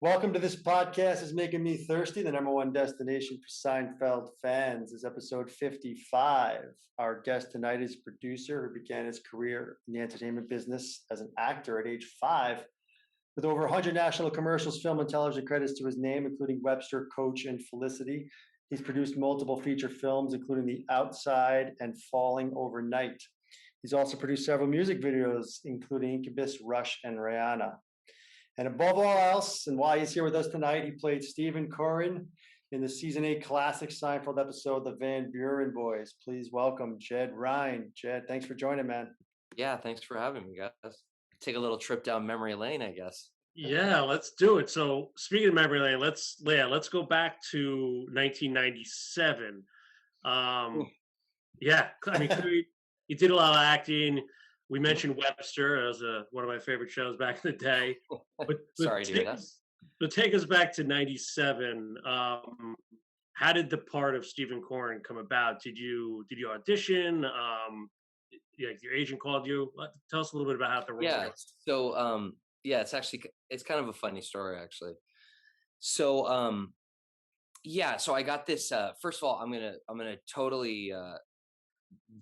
Welcome to this podcast is making me thirsty, the number one destination for Seinfeld fans. This is episode 55. Our guest tonight is a producer who began his career in the entertainment business as an actor at age 5, with over 100 national commercials, film, and television credits to his name, including Webster, Coach, and Felicity. He's produced multiple feature films, including The Outside and Falling Overnight. He's also produced several music videos, including Incubus, Rush, and Rihanna. And above all else, and why he's here with us tonight, he played Steven Koren in the season 8 classic Seinfeld episode, The Buren Boys. Please welcome Jed Rhein. Jed, thanks for joining, man. Yeah, thanks for having me, guys. Take a little trip down memory lane, I guess. Yeah, let's do it. So speaking of memory lane, let's go back to 1997. Yeah, I mean, you did a lot of acting. We mentioned Webster as one of my favorite shows back in the day. But Sorry to hear that. But take us back to 97. How did the part of Steven Koren come about? Did you audition? Your agent called you. Tell us a little bit about how the role. Yeah. So it's kind of a funny story actually. So so I got this. First of all, I'm gonna totally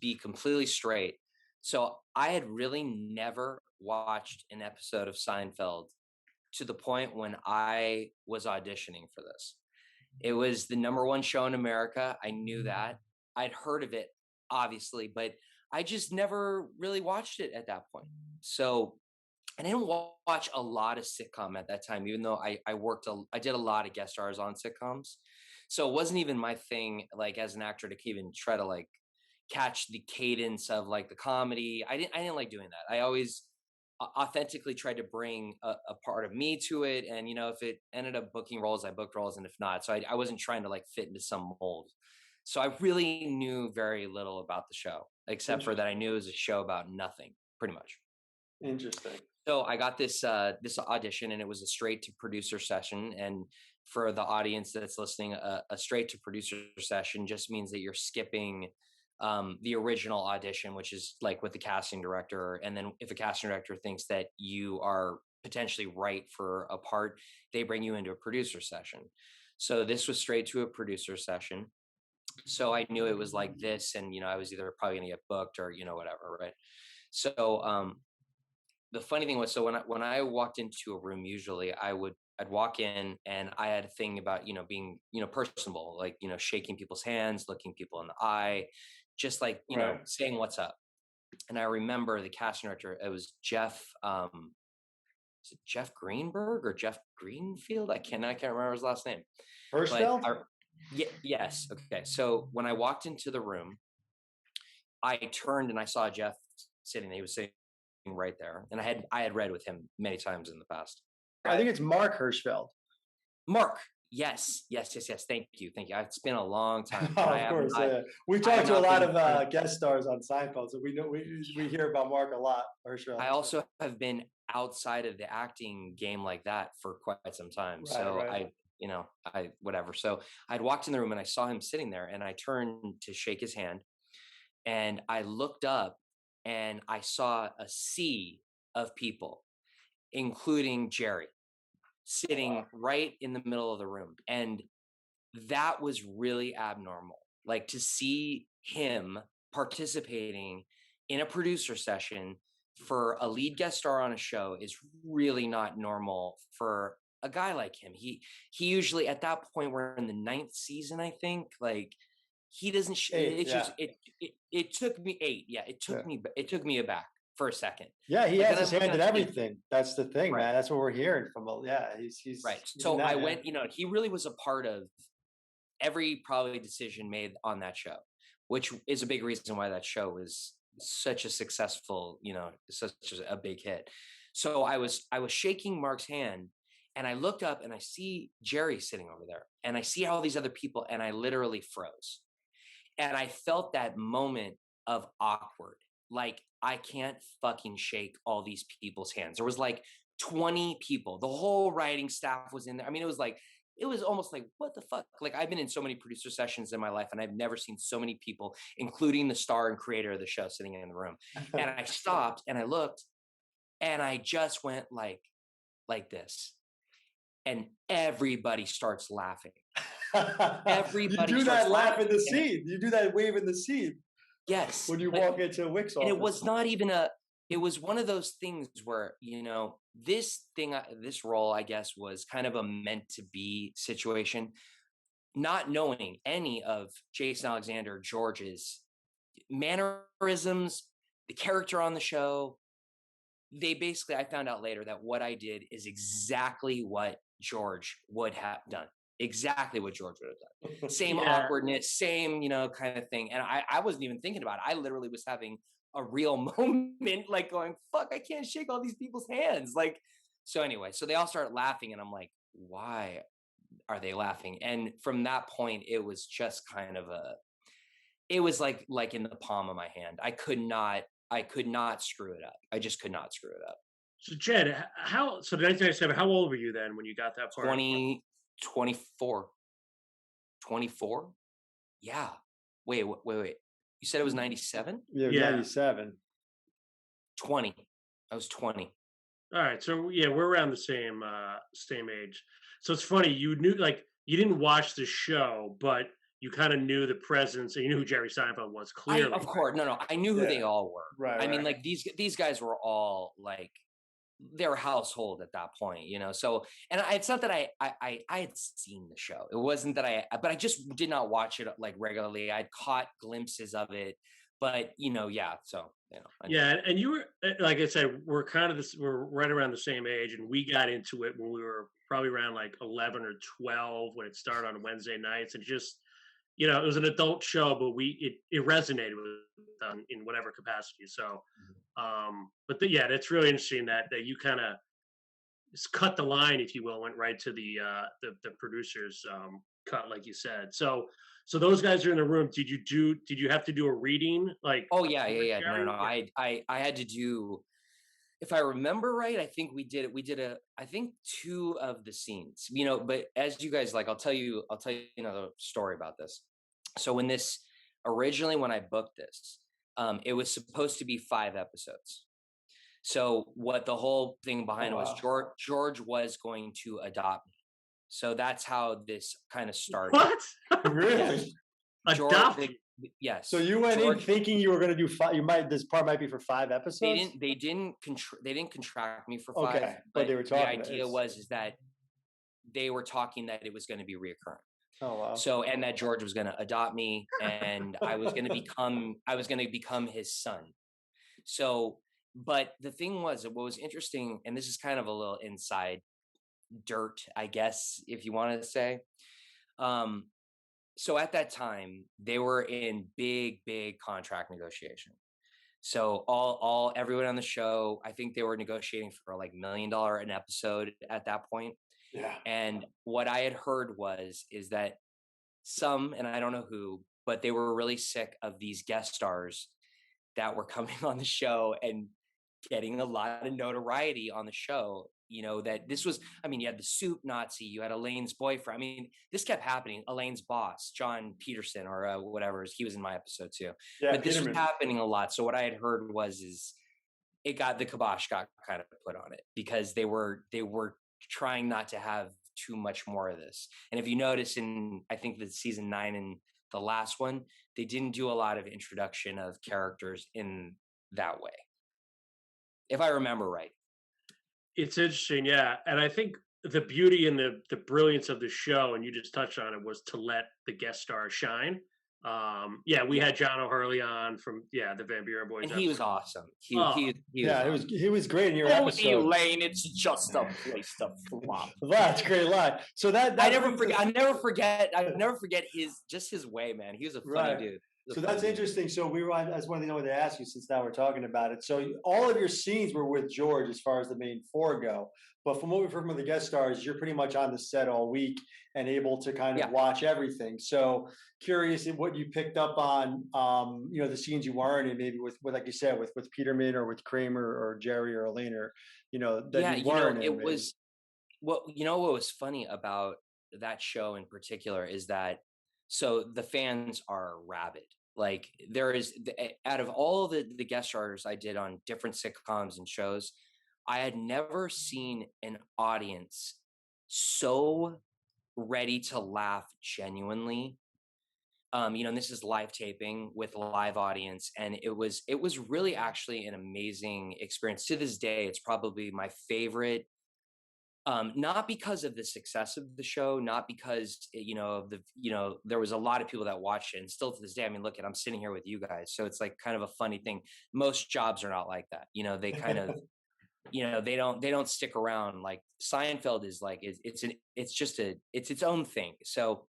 be completely straight. So I had really never watched an episode of Seinfeld to the point when I was auditioning for this. It was the number one show in America. I knew that. I'd heard of it, obviously, but I just never really watched it at that point. So I didn't watch a lot of sitcom at that time, even though I did a lot of guest stars on sitcoms. So it wasn't even my thing, like as an actor, to even try to like catch the cadence of like the comedy. I didn't like doing that. I always authentically tried to bring a part of me to it. And, if it ended up booking roles, I booked roles. And if not, so I wasn't trying to like fit into some mold. So I really knew very little about the show, except for that I knew it was a show about nothing, pretty much. Interesting. So I got this audition, and it was a straight to producer session. And for the audience that's listening, a straight to producer session just means that you're skipping the original audition, which is like with the casting director. And then if a casting director thinks that you are potentially right for a part, they bring you into a producer session. So this was straight to a producer session. So I knew it was like this, and I was either probably gonna get booked or whatever, right? So the funny thing was, so when I walked into a room, usually I'd walk in, and I had a thing about being personable, like shaking people's hands, looking people in the eye, just like saying what's up. And I remember the casting director, it was Jeff. Is it Jeff Greenberg or Jeff Greenfield? I can't remember his last name. Hirschfeld? Yes. Okay. So when I walked into the room, I turned and I saw Jeff sitting. He was sitting right there, and I had read with him many times in the past. I think it's Mark Hirschfeld. Mark. Yes. Thank you. It's been a long time. Of course, yeah. We talked to a lot of guest stars on Seinfeld, so we know we hear about Mark a lot. Hirschfeld. I also have been outside of the acting game like that for quite some time. Right. I whatever. So I'd walked in the room and I saw him sitting there, and I turned to shake his hand, and I looked up and I saw a sea of people, including Jerry, sitting right in the middle of the room. And that was really abnormal. Like, to see him participating in a producer session for a lead guest star on a show is really not normal for a guy like him. He usually, at that point, we're in the 9th season, I think, like he doesn't, it took me 8. Yeah. It took me aback for a second. Yeah. He has his hand in everything. That's the thing, right, man. That's what we're hearing from. He's right. So I went, he really was a part of every probably decision made on that show, which is a big reason why that show was such a successful, such a big hit. So I was shaking Mark's hand, and I looked up and I see Jerry sitting over there, and I see all these other people, and I literally froze. And I felt that moment of awkward. Like, I can't fucking shake all these people's hands. There was like 20 people. The whole writing staff was in there. I mean, it was almost like, what the fuck? Like, I've been in so many producer sessions in my life, and I've never seen so many people, including the star and creator of the show, sitting in the room. And I stopped and I looked, and I just went like this. and everybody starts laughing. You Everybody do starts that laugh in laughing, the and scene. You do that wave in the scene yes, when you but walk into a Wix and office. it was not even it was one of those things where, you know, this role, I guess, was kind of a meant to be situation, not knowing any of Jason Alexander George's mannerisms, the character on the show. They basically, I found out later that what I did is exactly what George would have done. Exactly what George would have done. Same Yeah. awkwardness, same, you know, kind of thing. And I wasn't even thinking about it. I literally was having a real moment, like going, fuck, I can't shake all these people's hands. Like, so anyway, so they all started laughing and I'm like, why are they laughing? And from that point, it was just kind of it was like in the palm of my hand. I could not screw it up. I just could not screw it up. So Jed, so 1997, how old were you then when you got that part? 20, 24. 24? Yeah. Wait. You said it was 97? Yeah, Yeah. 97. 20. I was 20. All right, so yeah, we're around the same age. So it's funny, you knew, like, you didn't watch the show, but you kind of knew the presence, and you knew who Jerry Seinfeld was clearly. Of course, no, I knew who they all were. Right. I mean, like these guys were all like their household at that point, you know. So, and it's not that I had seen the show. It wasn't that but I just did not watch it like regularly. I'd caught glimpses of it, but you know, yeah. So, you know. Yeah, and you were, like I said, we're right around the same age, and we got into it when we were probably around like 11 or 12 when it started on Wednesday nights, and just, you know, it was an adult show, but it resonated with in whatever capacity. So, but yeah, that's really interesting that you kind of cut the line, if you will, went right to the producers cut, like you said. So those guys are in the room. Did you have to do a reading? Like, oh yeah. No. I had to do, if I remember right, I think we did I think 2 of the scenes, you know, but as you guys like, I'll tell you another story about this. So when I booked this, it was supposed to be 5 episodes. So what the whole thing behind it was, George was going to adopt me. So that's how this kind of started. What? Really? Adopt? Yes. So you went in thinking you were going to do 5. This part might be for 5 episodes. They didn't contract me for 5. Okay, but they were talking. The idea is that they were talking that it was going to be reoccurring. Oh wow. So, and that George was going to adopt me, and I was going to become his son. So, but the thing was, what was interesting, and this is kind of a little inside dirt, I guess, if you want to say. So at that time, they were in big contract negotiation. So everyone on the show, I think they were negotiating for like $1 million an episode at that point. Yeah. And what I had heard is that some, and I don't know who, but they were really sick of these guest stars that were coming on the show and getting a lot of notoriety on the show. You know, that this was, I mean, you had the soup Nazi, you had Elaine's boyfriend. I mean, this kept happening. Elaine's boss, John Peterson, or whatever, he was in my episode too. Yeah, but this was happening a lot. So what I had heard is the kibosh got kind of put on it because they were trying not to have too much more of this. And if you notice in, I think the season 9 and the last one, they didn't do a lot of introduction of characters in that way, if I remember right. It's interesting, yeah. And I think the beauty and the brilliance of the show, and you just touched on it, was to let the guest stars shine. We had John O'Hurley on from the Van Buren Boys, and he was awesome. He was great in your episode. Elaine, it's just a place to flop. That's a great line. So that I never forget his way, man. He was a funny dude. So that's interesting. So I just wanted to know what to ask you since now we're talking about it. So all of your scenes were with George as far as the main 4 go. But from what we've heard from the guest stars, you're pretty much on the set all week and able to kind of watch everything. So curious what you picked up on, the scenes you weren't in, maybe with like you said, with Peterman or with Kramer or Jerry or Elaine, or, that you weren't in. What was funny about that show in particular is that, so the fans are rabid. Like there is, out of all the guest stars I did on different sitcoms and shows, I had never seen an audience so ready to laugh genuinely. And this is live taping with a live audience, and it was really actually an amazing experience. To this day, it's probably my favorite. Not because of the success of the show, not because of there was a lot of people that watched it, and still to this day, I mean, look, I'm sitting here with you guys, so it's like kind of a funny thing. Most jobs are not like that. They kind of they don't stick around. Like Seinfeld is like it's its own thing. So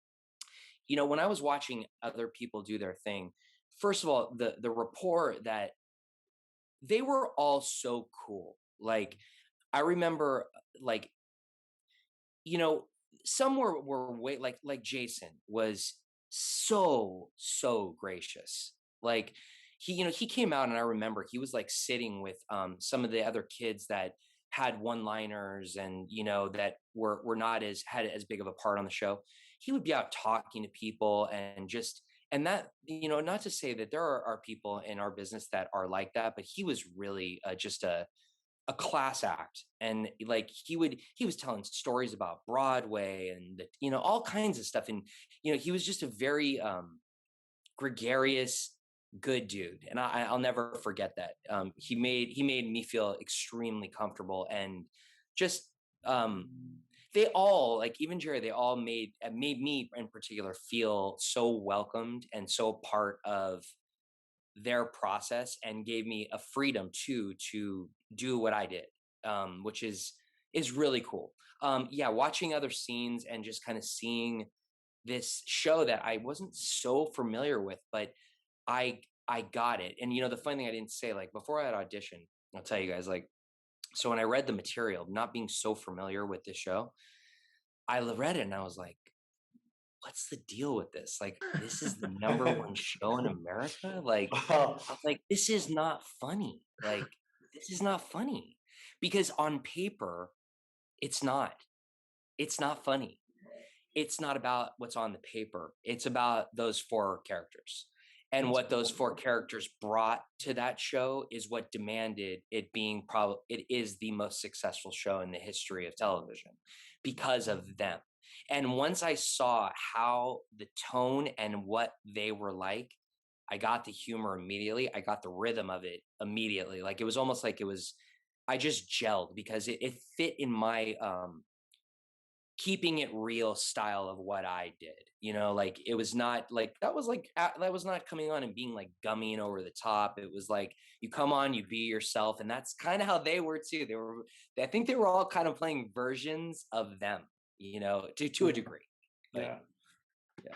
when I was watching other people do their thing, first of all, the rapport that they were all so cool. Like I remember, like you know, some were way like Jason was so gracious. Like he came out, and I remember he was like sitting with some of the other kids that had one-liners, and that were not had as big of a part on the show. He would be out talking to people, and just and that not to say that there are people in our business that are like that, but he was really just a class act. And like he was telling stories about Broadway and all kinds of stuff. And he was just a very gregarious, good dude, and I'll never forget that. He made me feel extremely comfortable, and just they all, like even Jerry, they all made me in particular feel so welcomed and so part of their process, and gave me a freedom to do what I did, which is really cool. Yeah, watching other scenes and just kind of seeing this show that I wasn't so familiar with, but I got it. And the funny thing I didn't say, like before I had audition, I'll tell you guys, like, so when I read the material, not being so familiar with this show, I read it and I was like, what's the deal with this? Like, this is the number one show in America. Like, Wow. I was like, this is not funny. Like, this is not funny, because on paper, it's not. It's not funny. It's not about what's on the paper. It's about those four characters. And what those four characters brought to that show is what demanded it being it is the most successful show in the history of television because of them. And once I saw how the tone and what they were like, I got the humor immediately. I got the rhythm of it immediately. Like it was almost like I just gelled, because it fit in my keeping it real style of what I did. Like it was not like that was not coming on and being like gumming over the top. It was like you come on, you be yourself, and that's kind of how they were too. I think they were all kind of playing versions of them, to a degree. But, Yeah. yeah.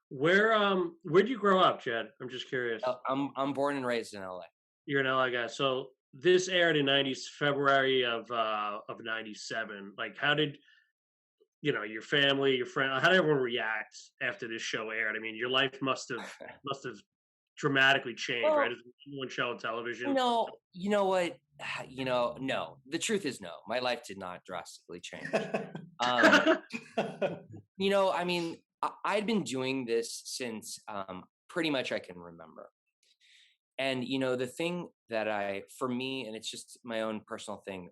Where'd you grow up, Jed? I'm just curious. I'm born and raised in LA. You're an LA guy. So this aired in February of '97. Like, how did your family, your friend, how did everyone react after this show aired? I mean, your life must have dramatically changed, Well, right? It's the number one show on television. no, you know what? No. The truth is, no. My life did not drastically change. I mean, I'd been doing this since pretty much I can remember. And the thing that for me, and it's just my own personal thing,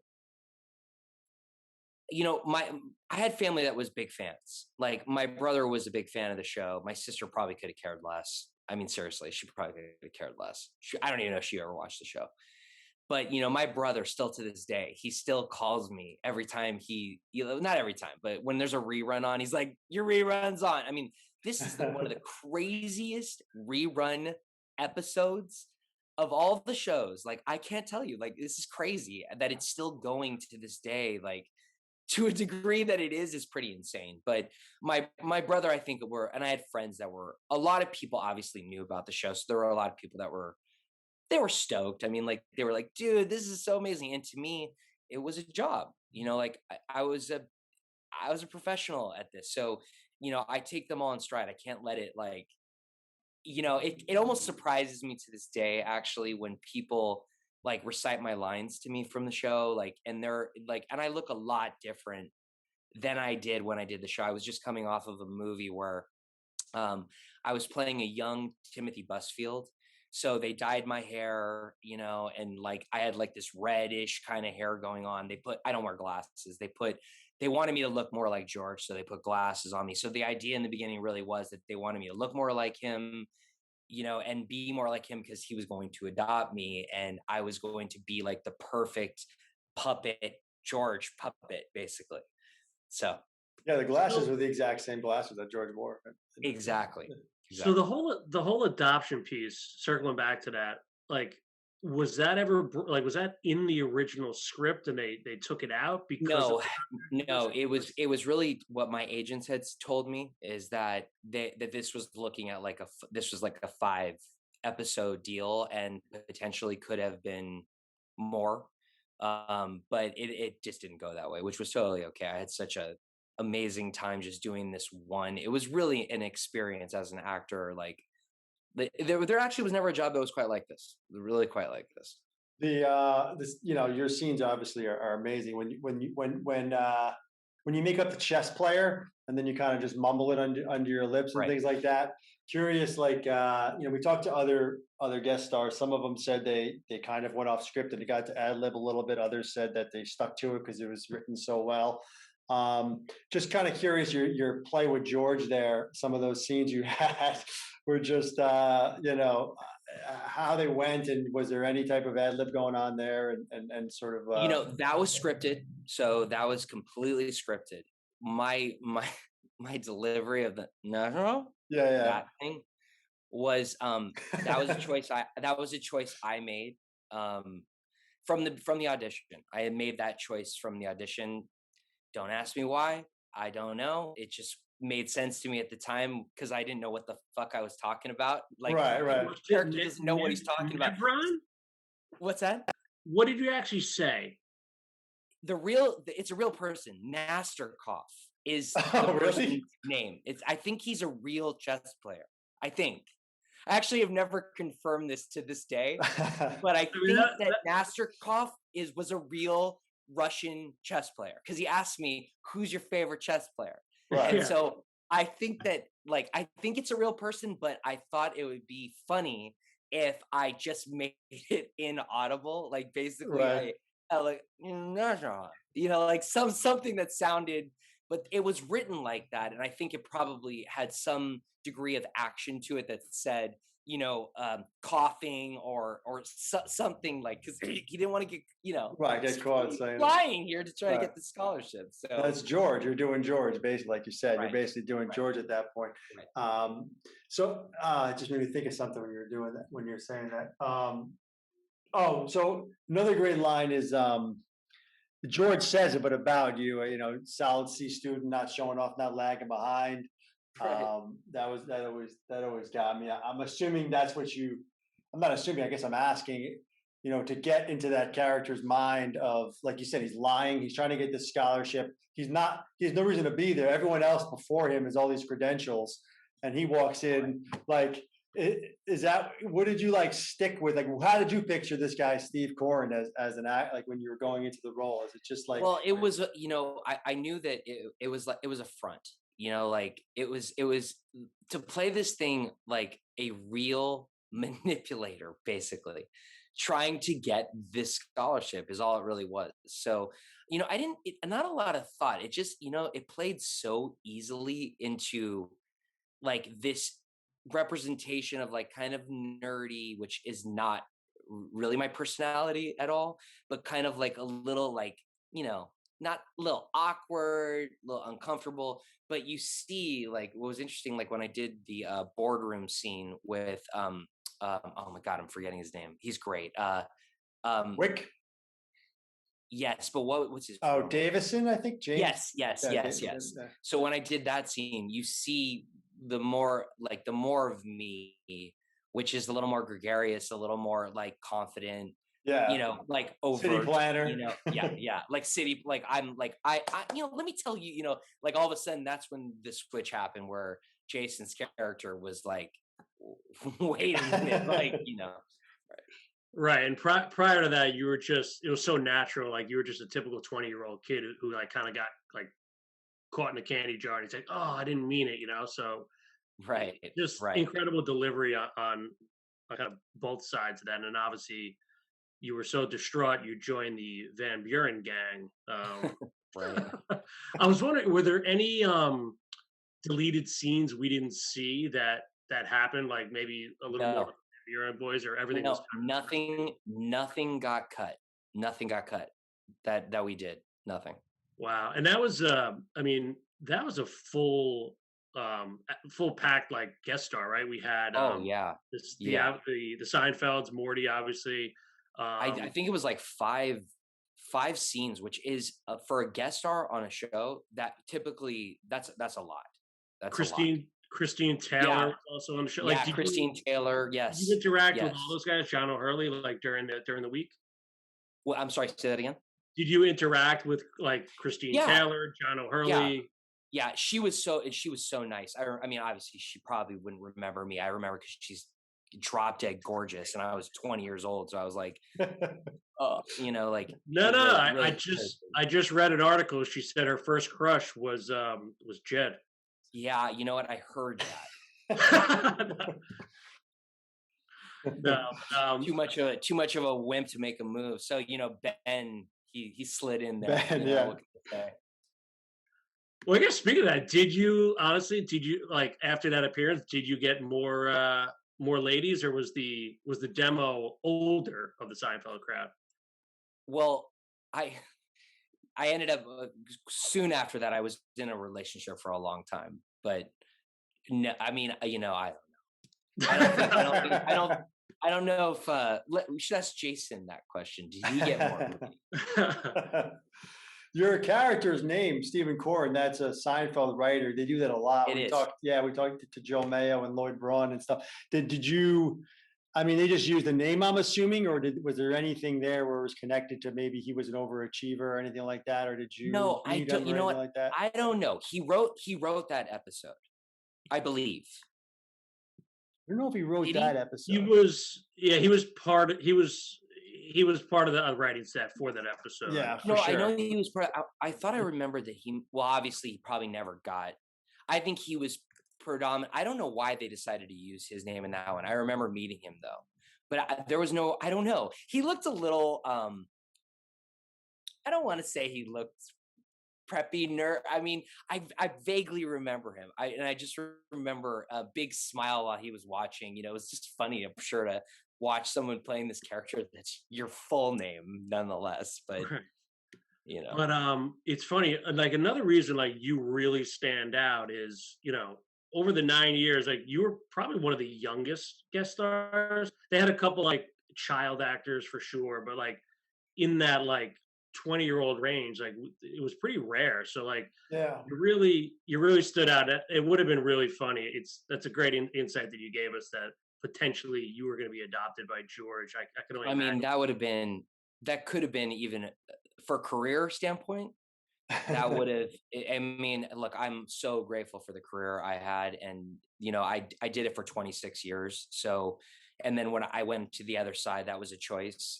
I had family that was big fans. Like my brother was a big fan of the show. My sister probably could have cared less. I mean, seriously, she probably could have cared less. I don't even know if she ever watched the show. But my brother, still to this day, he still calls me every time not every time, but when there's a rerun on, he's like, "Your rerun's on." I mean, this is one of the craziest rerun episodes of all the shows. Like, I can't tell you, like, this is crazy that it's still going to this day. Like, to a degree that it is pretty insane. But my brother, I think, and I had friends that were, a lot of people obviously knew about the show, so there were a lot of people that were stoked. I mean, like they were like, dude, this is so amazing. And to me, it was a job. Like I was a professional at this. So, I take them all in stride. I can't let it like, it almost surprises me to this day, actually, when people like recite my lines to me from the show, like, and they're like, and I look a lot different than I did when I did the show. I was just coming off of a movie where I was playing a young Timothy Busfield. So they dyed my hair, you know, and like I had like this reddish kind of hair going on. I don't wear glasses. They wanted me to look more like George, so they put glasses on me. So the idea in the beginning really was that they wanted me to look more like him, you know, and be more like him because he was going to adopt me and I was going to be like the perfect puppet, George puppet, basically. So Yeah, the glasses were the exact same glasses that George wore. exactly. So the whole adoption piece, circling back to that, like, was that ever was that in the original script and they took it out because of No, no, it was really what my agents had told me is that that this was looking at like this was like a 5 episode deal and potentially could have been more. But it just didn't go that way, which was totally okay. I had such a amazing time just doing this one. It was really an experience as an actor. Like there actually was never a job that was quite like this, really quite like this. This, you know, your scenes obviously are amazing when you make up the chess player and then you kind of just mumble it under your lips and Right. things like that. Curious, like you know, we talked to other guest stars. Some of them said they kind of went off script and they got to ad lib a little bit. Others said that they stuck to it because it was written so well. Just kind of curious, your play with George there. Some of those scenes you had were just you know, how they went, and was there any type of ad lib going on there, and sort of You know, that was scripted. So that was completely scripted. My my delivery of the no yeah. that thing was that was a choice I made from the audition. I had made that choice from the audition. Don't ask me why. I don't know. It just made sense to me at the time because I didn't know what the fuck I was talking about. Like Right. the character doesn't know what he's talking about. Jed Rhein? What's that? What did you actually say? It's a real person. Nasterkoff is the Oh, really? person's name. I think he's a real chess player. I think. I actually have never confirmed this to this day, but I think that Nasterkoff was a real Russian chess player because he asked me, "Who's your favorite chess player?" Right. And Yeah. so I think that, like, I think it's a real person, but I thought it would be funny if I just made it inaudible, like basically Right. I like you know, like something that sounded, but it was written like that, and I think it probably had some degree of action to it that said, you know, coughing or something like because he didn't want to get, you know, Right, get caught saying it. flying here to try to Right. get the scholarship. So That's George. You're doing George, basically, like you said. You're right, basically doing right, George at that point. right. So it just made me think of something when you were doing that, when you're saying that. Oh, so another great line is George says it, but about you, you know, solid C student, not showing off, not lagging behind. Right. That always got me. I'm assuming that's what you. I'm not assuming. I guess I'm asking. You know, to get into that character's mind of, like you said, he's lying. He's trying to get this scholarship. He's not. He has no reason to be there. Everyone else before him has all these credentials, and he walks in like. Is that what did you like stick with? Like, how did you picture this guy, Steve Koren, as an act? Like when you were going into the role, is it just like? Well, it was, you know, I knew that it was like it was a front, you know, like it was to play this thing like a real manipulator, basically, trying to get this scholarship is all it really was. So, you know, not a lot of thought. It just, you know, it played so easily into like this representation of like kind of nerdy, which is not really my personality at all, but kind of like a little like, you know, not a little awkward, a little uncomfortable. But you see, like what was interesting, like when I did the boardroom scene with oh my god, I'm forgetting his name. He's great. Wick. Yes, but what's his Oh, real name? Davison, I think. James. Yes. So when I did that scene, you see the more of me, which is a little more gregarious, a little more like confident, Yeah. you know, like overt, City planner. you know, yeah, like city, like I'm like I, you know, let me tell you, you know, like all of a sudden that's when the switch happened where Jason's character was like, wait a minute, like, you know. Right, and prior to that, you were it was so natural, like you were just a typical 20-year-old kid who like kind of got like caught in a candy jar, and he's like, "Oh, I didn't mean it," you know. So Right, just right. incredible delivery on kind of both sides of that, and obviously you were so distraught you joined the Van Buren gang. Right. I was wondering, were there any deleted scenes we didn't see that happened? Like maybe a little more No, Buren Boys, or everything was no, nothing got cut. Nothing got cut. That we did. Nothing. wow. And that was, I mean, that was a full packed like guest star, right? We had Oh yeah. this Yeah. the Seinfelds, Morty, obviously. I think it was like five scenes, which is for a guest star on a show that typically that's a lot. That's a lot. Christine Taylor Yeah. was also on the show. Like, Yeah. Christine Taylor. did you Yes. interact with all Yes. those guys, John O'Hurley, like during the week? Well, I'm sorry. Say that again. Did you interact with like Christine Yeah. Taylor, John Yeah. O'Hurley? Yeah. She was so nice. I mean, obviously, she probably wouldn't remember me. I remember because she's drop dead gorgeous, and I was 20 years old, so I was like, like No, no. really, I really. I just read an article. She said her first crush was Jed. Yeah. You know what? I heard that. No, Too much of a wimp to make a move. So Ben, he slid in there. Ben, yeah. What can I say? well, I guess speaking of that, did you like after that appearance, did you get more ladies, or was the demo older of the Seinfeld crowd? Well, I ended up soon after that. I was in a relationship for a long time, but no, I mean, I I don't know if we should ask Jason that question. Did he get more? Movie? Your character's name, Steven Koren, that's a Seinfeld writer. They do that a lot. It We is. talked, yeah, we talked to Joe Mayo and Lloyd Braun and stuff. Did you? I mean, they just used the name, I'm assuming, or was there anything there where it was connected to maybe he was an overachiever or anything like that, or did you No, I meet don't. him You or know anything what? like that? I don't know. He wrote that episode, I believe. I don't know if he wrote Did he? that episode. he was part of the writing set for that episode. Yeah, for No, I sure. know he was. I thought I remembered that he. Well, obviously, he probably never got. I think he was predominant. I don't know why they decided to use his name in that one. I remember meeting him though, but there was no. I don't know. He looked a little. I don't want to say he looked preppy nerd. I mean, I vaguely remember him. I just remember a big smile while he was watching. It was just funny, I'm sure, to watch someone playing this character that's your full name nonetheless. But Right. But it's funny. Like another reason, like you really stand out is over the 9 years, like you were probably one of the youngest guest stars. They had a couple like child actors for sure, but like in that like 20-year-old range, like it was pretty rare. So like Yeah. you really stood out. It would have been really funny. That's a great insight that you gave us, that potentially you were going to be adopted by George. I could only I mean, imagine. that could have been even for career standpoint. That would have. I mean, look, I'm so grateful for the career I had, and I did it for 26 years. So, and then when I went to the other side, that was a choice.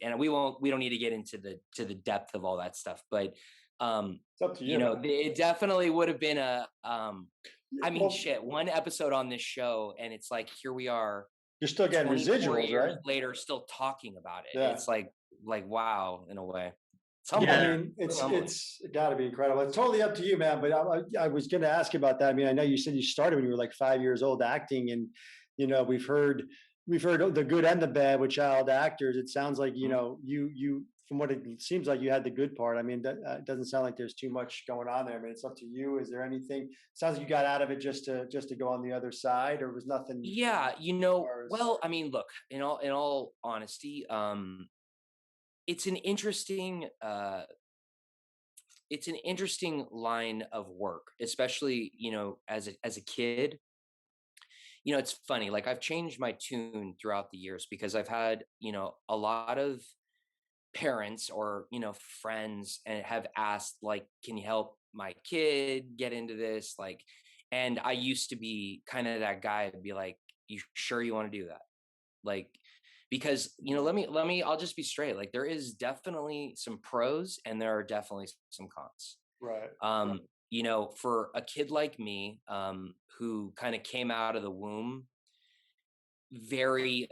And we don't need to get into the depth of all that stuff, but It's up to you. it definitely would have been a. I mean, Well, shit, one episode on this show, and it's like here we are. you're still getting 24 residuals, years right? later, still talking about it. Yeah. It's like wow, in a way. It's Yeah, humbling. I mean, Humbling. it's got to be incredible. It's totally up to you, man. But I was going to ask you about that. I mean, I know you said you started when you were like 5 years old acting, and we've heard the good and the bad with child actors. It sounds like you from what it seems like you had the good part. I mean, that doesn't sound like there's too much going on there. I mean, it's up to you. Is there anything? Sounds like you got out of it just to go on the other side, or was nothing? Yeah, far as- well, I mean, look, in all honesty, it's an interesting line of work, especially as a kid. It's funny, like I've changed my tune throughout the years because I've had a lot of parents or friends and have asked, like, can you help my kid get into this, like, and I used to be kind of that guy to be like, you sure you want to do that, like, because let me I'll just be straight, like there is definitely some pros and there are definitely some cons. Right. For a kid like me, who kind of came out of the womb very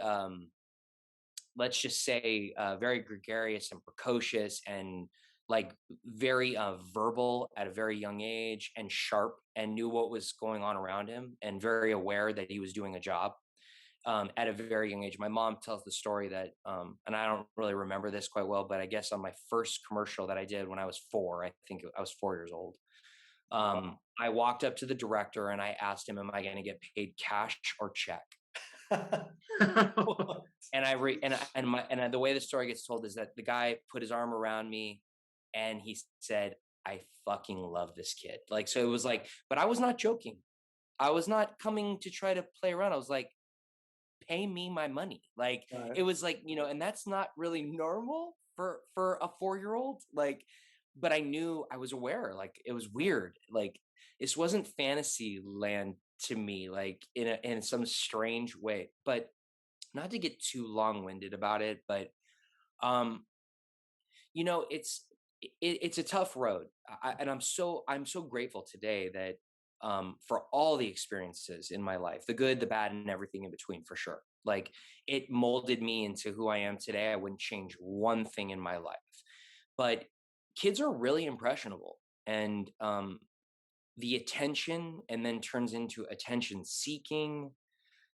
let's just say very gregarious and precocious and like very verbal at a very young age and sharp and knew what was going on around him and very aware that he was doing a job at a very young age. My mom tells the story that, and I don't really remember this quite well, but I guess on my first commercial that I did when I was 4, I think I was 4 years old. I walked up to the director and I asked him, "Am I going to get paid cash or check?" And the way the story gets told is that the guy put his arm around me and he said, "I fucking love this kid." Like, so it was like, but I was not joking. I was not coming to try to play around. I was like, pay me my money. Like, it was like, and that's not really normal for a 4-year-old. Like, but I knew, I was aware, like it was weird. Like, this wasn't fantasy land to me, like in some strange way. But not to get too long-winded about it, but um it's a tough road. And I'm so grateful today that for all the experiences in my life, the good, the bad, and everything in between, for sure. Like, it molded me into who I am today. I wouldn't change one thing in my life. But kids are really impressionable, and the attention and then turns into attention seeking.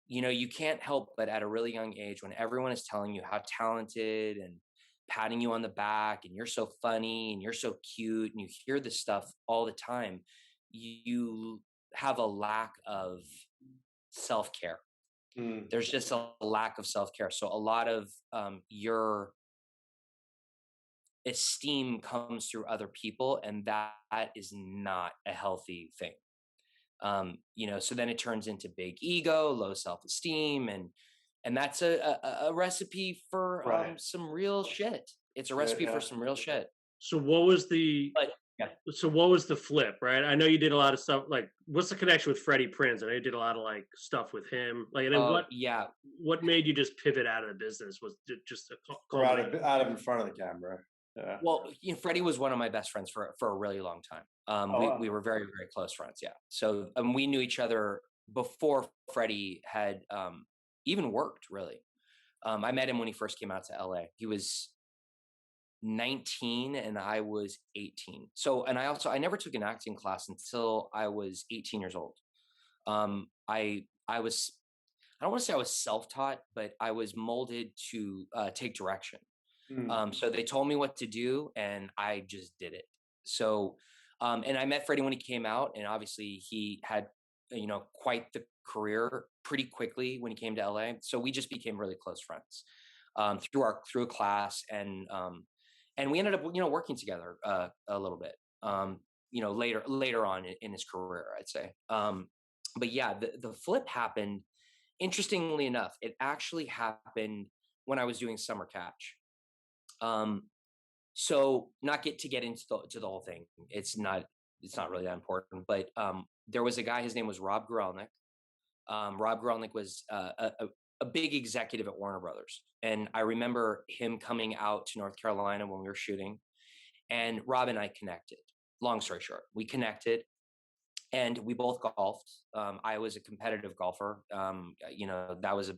You can't help but at a really young age, when everyone is telling you how talented and patting you on the back and you're so funny and you're so cute and you hear this stuff all the time, you have a lack of self-care. There's just a lack of self-care. So a lot of your esteem comes through other people, and that is not a healthy thing. So then it turns into big ego, low self-esteem, and that's a recipe for Right. some real shit. It's a recipe for some real shit. So what was the But yeah. so what was the flip, right? I know you did a lot of stuff. Like, what's the connection with Freddie Prinze? I know you did a lot of like stuff with him. Like, and then Oh yeah. what made you just pivot out of the business? Was it just a Or out of in front of the camera. Yeah. Well, Freddie was one of my best friends for a really long time. We were very, very close friends. Yeah. So we knew each other before Freddie had even worked, really. I met him when he first came out to LA. He was 19 and I was 18. So, and I never took an acting class until I was 18 years old. I was, I don't want to say I was self-taught, but I was molded to take direction. So they told me what to do and I just did it. So, and I met Freddie when he came out, and obviously he had, quite the career pretty quickly when he came to LA. So we just became really close friends through a class, and we ended up, working together a little bit, later on in his career, I'd say. But yeah, the flip happened. Interestingly enough, it actually happened when I was doing Summer Catch. So not get into the whole thing. It's not really that important, but there was a guy, his name was Rob Guralnick. Rob Guralnick was a big executive at Warner Brothers. And I remember him coming out to North Carolina when we were shooting, and Rob and I connected. Long story short, we connected and we both golfed. I was a competitive golfer. That was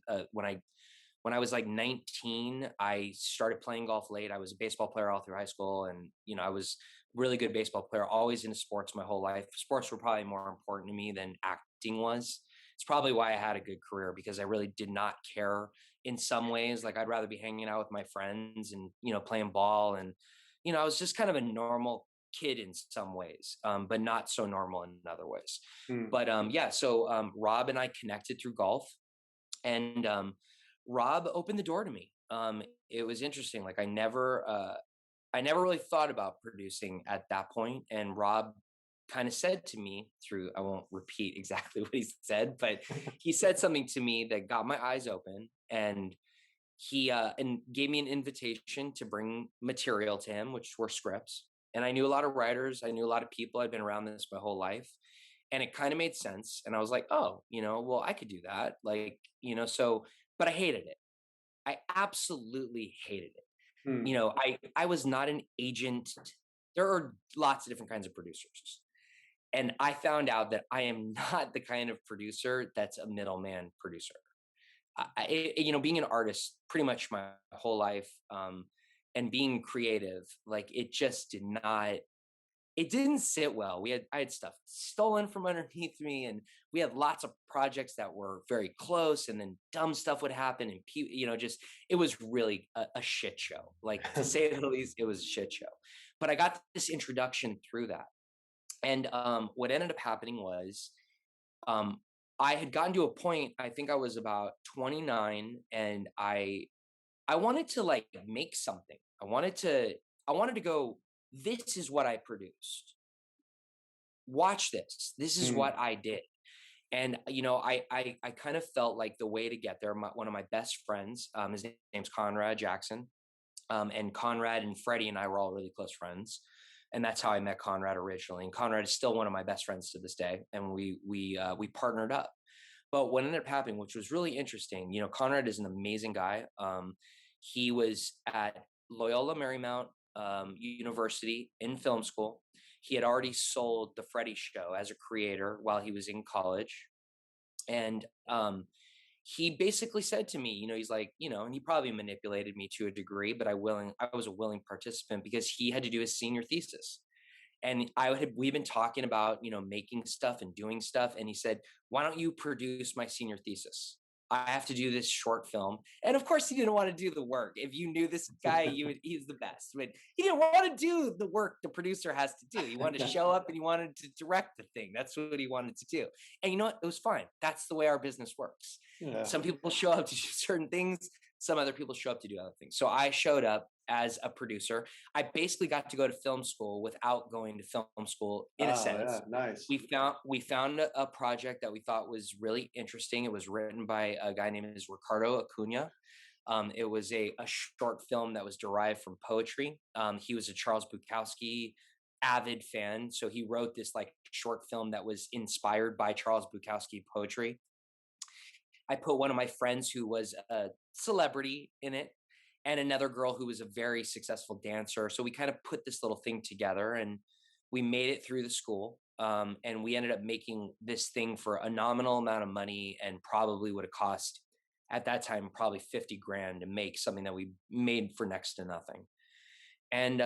when I was like 19, I started playing golf late. I was a baseball player all through high school. And, I was a really good baseball player, always into sports my whole life. Sports were probably more important to me than acting was. It's probably why I had a good career, because I really did not care in some ways. Like, I'd rather be hanging out with my friends and, playing ball. And, I was just kind of a normal kid in some ways, but not so normal in other ways. But yeah, so Rob and I connected through golf, and Rob opened the door to me. It was interesting. Like, I never really thought about producing at that point, and Rob kind of said to me I won't repeat exactly what he said, but he said something to me that got my eyes open, and he and gave me an invitation to bring material to him, which were scripts. And I knew a lot of writers, I knew a lot of people. I'd been around this my whole life, and it kind of made sense. And I was like, oh, well, I could do that. Like, so, but I hated it. I absolutely hated it. I was not an agent. There are lots of different kinds of producers. And I found out that I am not the kind of producer that's a middleman producer. being an artist pretty much my whole life, and being creative, like it just did not, it didn't sit well. I had stuff stolen from underneath me, and we had lots of projects that were very close, and then dumb stuff would happen, and just it was really a shit show. Like to say the least, it was a shit show. But I got this introduction through that, and what ended up happening was, um, I had gotten to a point. I think I was about 29, and I wanted to like make something. I wanted to go, this is what I produced. Watch this. This is Mm. what I did. And I kind of felt like the way to get there. One of my best friends, his name's Conrad Jackson, and Conrad and Freddie and I were all really close friends, and that's how I met Conrad originally. And Conrad is still one of my best friends to this day, and we partnered up. But what ended up happening, which was really interesting, Conrad is an amazing guy. He was at Loyola Marymount University in film school. He had already sold the Freddie show as a creator while he was in college. And he basically said to me, he's like, and he probably manipulated me to a degree, but I was a willing participant because he had to do his senior thesis. And we've been talking about, making stuff and doing stuff. And he said, why don't you produce my senior thesis? I have to do this short film. And of course he didn't want to do the work. If you knew this guy, he's the best. But he didn't want to do the work the producer has to do. He wanted to show up and he wanted to direct the thing. That's what he wanted to do. And you know what? It was fine. That's the way our business works. Yeah. Some people show up to do certain things. Some other people show up to do other things. So I showed up as a producer. I basically got to go to film school without going to film school in a sense. Yeah, nice. We found a project that we thought was really interesting. It was written by a guy named Ricardo Acuna. It was a short film that was derived from poetry. He was a Charles Bukowski avid fan. So he wrote this like short film that was inspired by Charles Bukowski poetry. I put one of my friends who was a celebrity in it, and another girl who was a very successful dancer. So we kind of put this little thing together, and we made it through the school. And we ended up making this thing for a nominal amount of money, and probably would have cost at that time probably 50 grand to make something that we made for next to nothing. And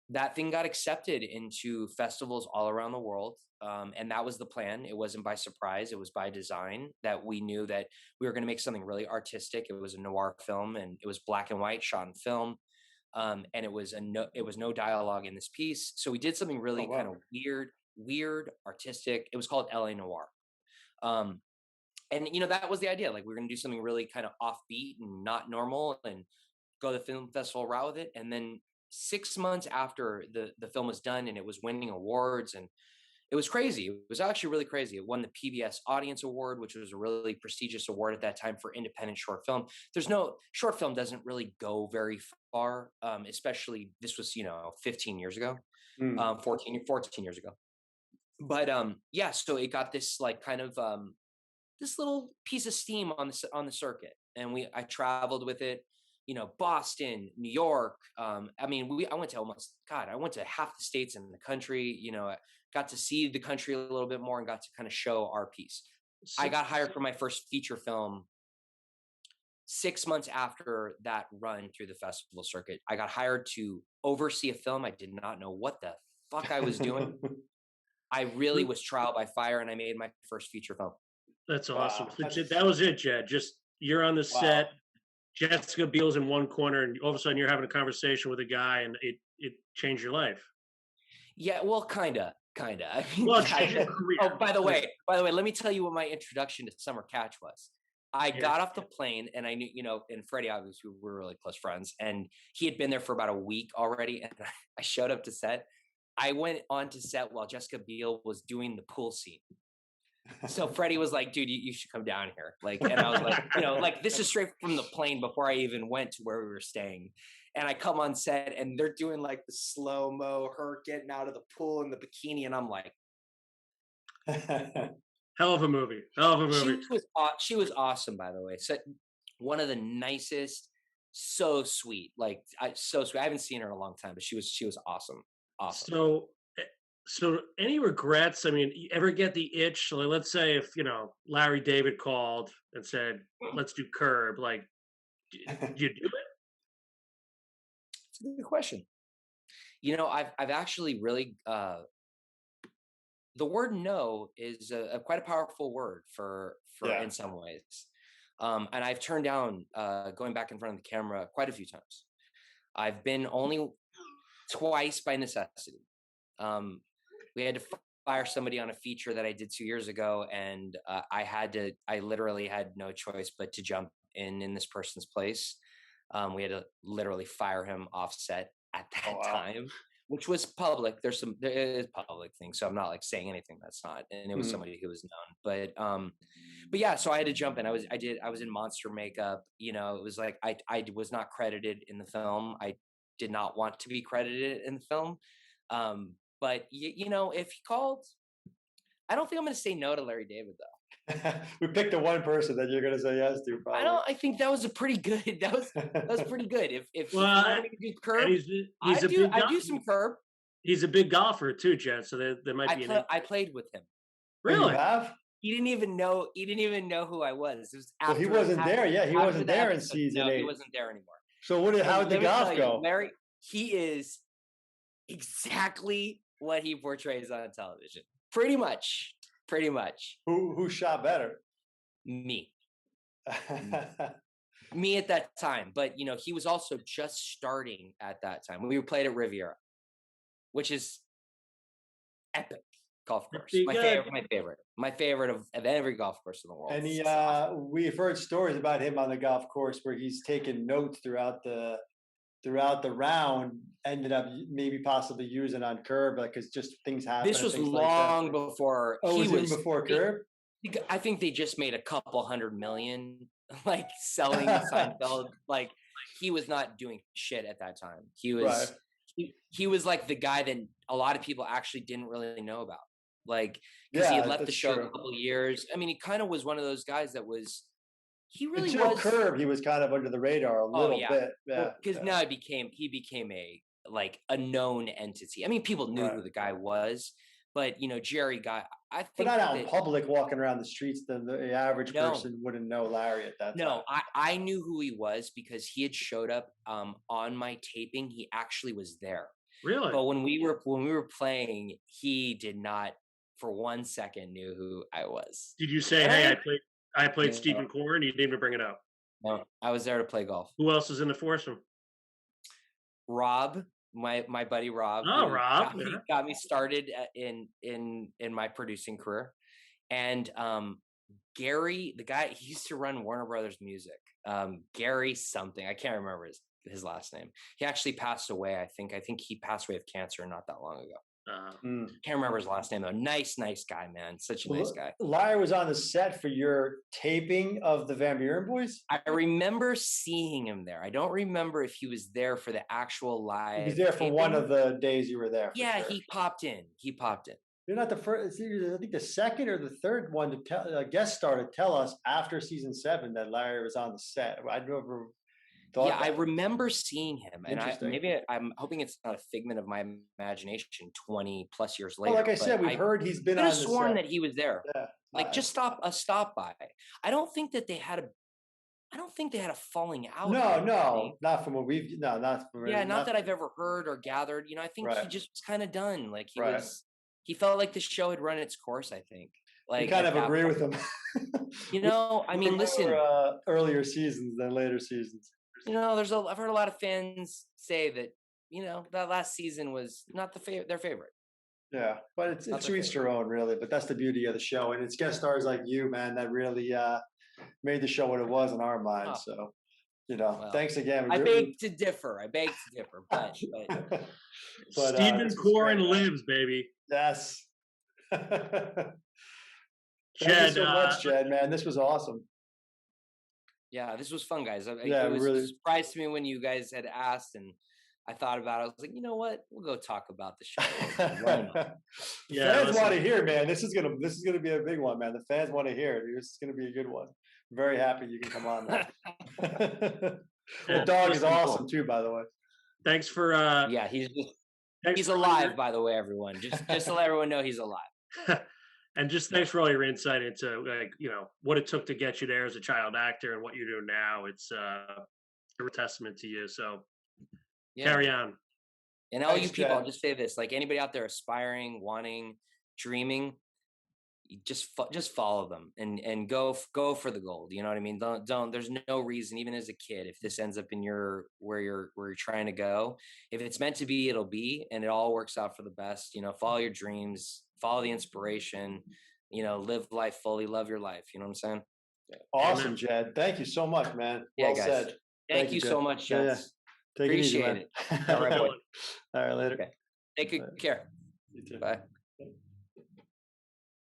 that thing got accepted into festivals all around the world. And that was the plan. It wasn't by surprise. It was by design, that we knew that we were going to make something really artistic. It was a noir film, and it was black and white, shot in film. And it was no dialogue in this piece. So we did something really kind of weird, artistic. It was called LA Noir. And that was the idea. Like, we're going to do something really kind of offbeat and not normal, and go the film festival route with it. And then 6 months after the film was done and it was winning awards, and it was crazy. It was actually really crazy. It won the PBS Audience Award, which was a really prestigious award at that time for independent short film. Short film doesn't really go very far, especially this was, 15 years ago, 14 years ago. But yeah, so it got this like kind of this little piece of steam on the circuit, and I traveled with it. Boston, New York. I went to half the states in the country. I got to see the country a little bit more and got to kind of show our piece. I got hired for my first feature film 6 months after that run through the festival circuit. I got hired to oversee a film. I did not know what the fuck I was doing. I really was trial by fire, and I made my first feature film. That's awesome. Wow. That was it, Jed. Just you're on the set. Jessica Biel's in one corner, and all of a sudden you're having a conversation with a guy, and it changed your life. Yeah, well, kinda. I mean, well, kinda. Oh, by the way, let me tell you what my introduction to Summer Catch was. I got off the plane, and I knew, and Freddie, obviously, we were really close friends, and he had been there for about a week already, and I showed up to set. I went on to set while Jessica Biel was doing the pool scene. So Freddie was like, dude, you should come down here. Like, and I was like, like, this is straight from the plane before I even went to where we were staying. And I come on set, and they're doing like the slow-mo, her getting out of the pool in the bikini. And I'm like, hell of a movie. She was awesome, by the way. So one of the nicest, so sweet, so sweet. I haven't seen her in a long time, but she was awesome. Awesome. So So any regrets? I mean, you ever get the itch? Like, let's say if, Larry David called and said, let's do Curb, like, you do it? It's a good question. I've actually really the word no is a quite a powerful word for Yeah. in some ways. And I've turned down going back in front of the camera quite a few times. I've been only twice by necessity. We had to fire somebody on a feature that I did 2 years ago, and I literally had no choice but to jump in this person's place. We had to literally fire him off set at that time, which was public. There is public thing, so I'm not like saying anything that's not. And it was somebody who was known, but yeah. So I had to jump in. I was in monster makeup. It was like I was not credited in the film. I did not want to be credited in the film. But if he called, I don't think I'm going to say no to Larry David though. We picked the one person that you're going to say yes to. Probably. I think that was a pretty good. That was pretty good. If you Well, wanted me to do Curb, I do some Curb. He's a big golfer too, Jed. So there might be. I played with him. Really? You have? He didn't even know. He didn't even know who I was. It was Well, he wasn't there. Yeah, he wasn't there in season 8. No, he wasn't there anymore. So how did the golf go? Larry, he is exactly what he portrays on television. Pretty much. Who shot better? Me. Me at that time. But he was also just starting at that time. We played at Riviera, which is epic golf course. My favorite of every golf course in the world. And we've heard stories about him on the golf course where he's taken notes throughout the round, ended up maybe possibly using on Curb, because just things happen. This was long before. Oh, he was before Curb? I think they just made a couple $100 million, like selling Seinfeld. Like he was not doing shit at that time. He was he was like the guy that a lot of people actually didn't really know about. Like because he had left the show a couple of years. I mean, he kind of was one of those guys that was. He really was. Curb, he was kind of under the radar a little bit. Yeah, because now he became a known entity. I mean, people knew who the guy was, but Jerry got. I think, but not out in public, walking around the streets. The average person wouldn't know Larry at that time. No, I knew who he was because he had showed up on my taping. He actually was there. Really? But when we were playing, he did not for 1 second knew who I was. Did you say, "Hey, I played Steven Koren"? You didn't even bring it up. No, I was there to play golf. Who else is in the foursome? Rob, my buddy Rob. Oh, Rob got me started in my producing career, and Gary, the guy he used to run Warner Brothers Music. Gary something, I can't remember his last name. He actually passed away. I think he passed away of cancer not that long ago. Can't remember his last name though. Nice guy, man. Such a nice guy. Larry was on the set for your taping of the Van Buren Boys? I remember seeing him there. I don't remember if he was there for the actual live. He was there for taping. One of the days you were there. Yeah, sure. He popped in. You're not the first. I think the second or the third one to tell a guest star to tell us after season 7 that Larry was on the set. I never. I remember seeing him, and I'm hoping it's not a figment of my imagination. 20 plus years later, well, like I said, we've heard he's been on the set. I could have sworn that he was there. Yeah. Just stop by. I don't think that they had a falling out. No, not from what we've. No, not from. Yeah, not that I've ever heard or gathered. I think he just was kind of done. Like he was. He felt like the show had run its course. I think. Like you kind of agree with him. I mean, listen. Earlier seasons than later seasons. I've heard a lot of fans say that, that last season was not their favorite. Yeah, but it's to each their own, really. But that's the beauty of the show, and it's guest stars like you, man, that really made the show what it was in our minds. So, thanks again. I beg to differ, but Steven Koren lives, baby. Yes. Thank you so much, Jed. Man, this was awesome. Yeah, this was fun, guys. It was really a surprise to me when you guys had asked, and I thought about it. I was like, you know what? We'll go talk about the show. Fans want to hear, man. This is gonna be a big one, man. The fans want to hear it. This is gonna be a good one. I'm very happy you can come on, man. The dog is awesome too, by the way. Thanks for he's just Thanks He's for all alive, by the way, everyone. Just to let everyone know he's alive. and just thanks for all your insight into what it took to get you there as a child actor and what you do now. It's a testament to you. So carry on. And all you Thanks, people, I'll Jed. just say this: like anybody out there aspiring, wanting, dreaming, you just follow them and go for the gold. You know what I mean? Don't. There's no reason, even as a kid, if this ends up in where you're trying to go, if it's meant to be, it'll be, and it all works out for the best. Follow your dreams, follow the inspiration. Live life fully, love your life. You know what I'm saying? Awesome, Amen. Jed. Thank you so much, man. Yeah, Well guys. said. Thank you Jed. so much, Yeah, gents. Take Appreciate it easy, man. it. All right, boy. All right, later. Okay. Take good care. You too. Bye.